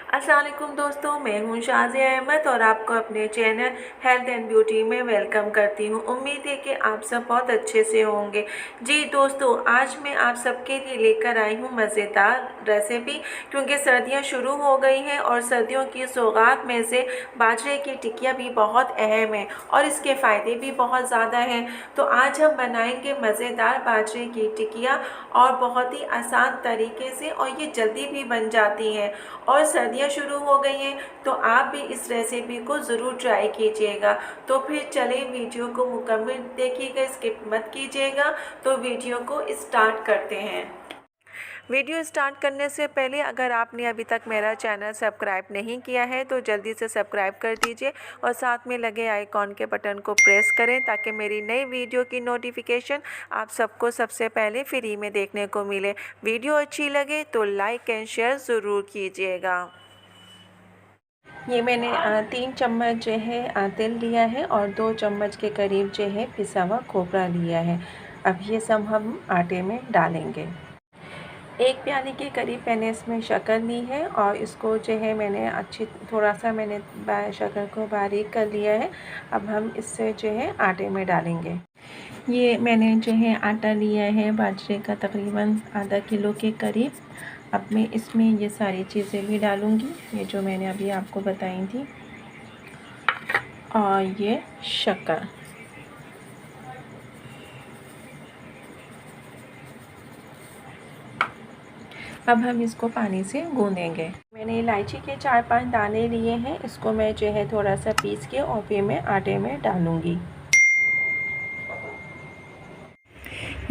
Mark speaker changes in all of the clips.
Speaker 1: अस्सलाम वालेकुम दोस्तों, मैं हूं शाज़िया अहमद और आपको अपने चैनल हेल्थ एंड ब्यूटी में वेलकम करती हूं। उम्मीद है कि आप सब बहुत अच्छे से होंगे। जी दोस्तों, आज मैं आप सबके लिए लेकर आई हूं मज़ेदार रेसिपी, क्योंकि सर्दियां शुरू हो गई हैं और सर्दियों की सौगात में से बाजरे की टिकिया भी बहुत अहम है और इसके फ़ायदे भी बहुत ज़्यादा हैं। तो आज हम बनाएंगे मज़ेदार बाजरे की टिकिया और बहुत ही आसान तरीके से, और ये जल्दी भी बन जाती हैं। और सर्दियाँ शुरू हो गई हैं तो आप भी इस रेसिपी को ज़रूर ट्राई कीजिएगा। तो फिर चलें, वीडियो को मुकम्मल देखिएगा, स्किप मत कीजिएगा। तो वीडियो को स्टार्ट करते हैं। वीडियो स्टार्ट करने से पहले अगर आपने अभी तक मेरा चैनल सब्सक्राइब नहीं किया है तो जल्दी से सब्सक्राइब कर दीजिए और साथ में लगे आइकॉन के बटन को प्रेस करें ताकि मेरी नई वीडियो की नोटिफिकेशन आप सबको सबसे पहले फ्री में देखने को मिले। वीडियो अच्छी लगे तो लाइक एंड शेयर ज़रूर कीजिएगा। ये मैंने 3 चम्मच जो है तेल लिया है और 2 चम्मच के करीब जो है पिसा हुआ खोपरा लिया है। अब ये सब हम आटे में डालेंगे। 1 प्याली के करीब मैंने इसमें शक्कर ली है और इसको जो है मैंने थोड़ा सा मैंने शक्कर को बारीक कर लिया है। अब हम इससे जो है आटे में डालेंगे। ये मैंने जो है आटा लिया है बाजरे का तकरीबन आधा किलो के करीब। अब मैं इसमें ये सारी चीज़ें भी डालूँगी, ये जो मैंने अभी आपको बताई थी, और ये शक्कर। अब हम इसको पानी से गूँधेंगे। मैंने इलायची के 4-5 दाने लिए हैं, इसको मैं जो है थोड़ा सा पीस के और फिर मैं आटे में डालूँगी।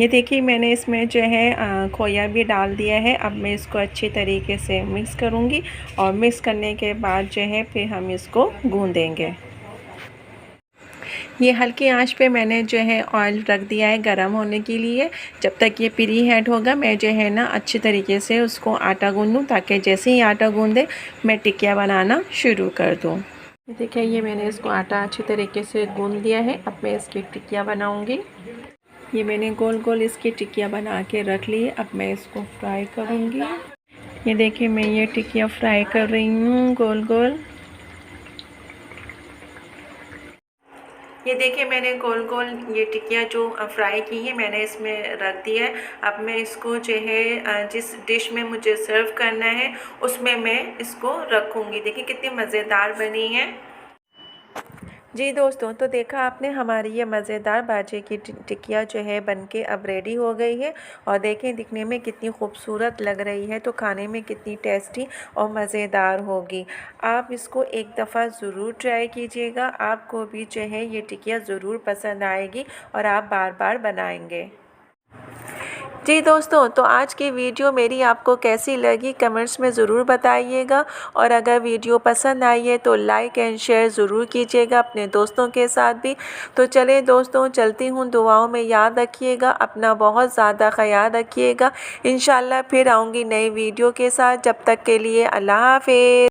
Speaker 1: ये देखिए मैंने इसमें जो है खोया भी डाल दिया है। अब मैं इसको अच्छी तरीके से मिक्स करूँगी और मिक्स करने के बाद जो है फिर हम इसको गूँधेंगे। ये हल्की आंच पे मैंने जो है ऑयल रख दिया है गरम होने के लिए। जब तक ये प्री हीट होगा मैं जो है ना अच्छी तरीके से उसको आटा गूँधूँ, ताकि जैसे ही आटा गूँधे मैं टिकिया बनाना शुरू कर दूँ। देखिए ये मैंने इसको आटा अच्छी तरीके से गूँध लिया है। अब मैं इसकी टिकिया बनाऊँगी। ये मैंने गोल गोल इसकी टिकिया बना के रख ली। अब मैं इसको फ्राई करूँगी। ये देखिए मैं ये टिकिया फ्राई कर रही हूँ गोल गोल। ये देखिए मैंने गोल गोल ये टिकिया जो फ्राई की है मैंने इसमें रख दिया है। अब मैं इसको जो है जिस डिश में मुझे सर्व करना है उसमें मैं इसको रखूँगी। देखिए कितनी मज़ेदार बनी है। जी दोस्तों, तो देखा आपने हमारी ये मज़ेदार बाजरे की टिकिया जो है बनके अब रेडी हो गई है। और देखें दिखने में कितनी खूबसूरत लग रही है, तो खाने में कितनी टेस्टी और मज़ेदार होगी। आप इसको एक दफ़ा ज़रूर ट्राई कीजिएगा, आपको भी जो है ये टिकिया ज़रूर पसंद आएगी और आप बार बार बनाएंगे। जी दोस्तों, तो आज की वीडियो मेरी आपको कैसी लगी कमेंट्स में ज़रूर बताइएगा। और अगर वीडियो पसंद आई है तो लाइक एंड शेयर ज़रूर कीजिएगा अपने दोस्तों के साथ भी। तो चलें दोस्तों, चलती हूँ, दुआओं में याद रखिएगा, अपना बहुत ज़्यादा ख्याल रखिएगा। इंशाल्लाह फिर आऊँगी नई वीडियो के साथ। जब तक के लिए अल्लाह हाफ़िज़।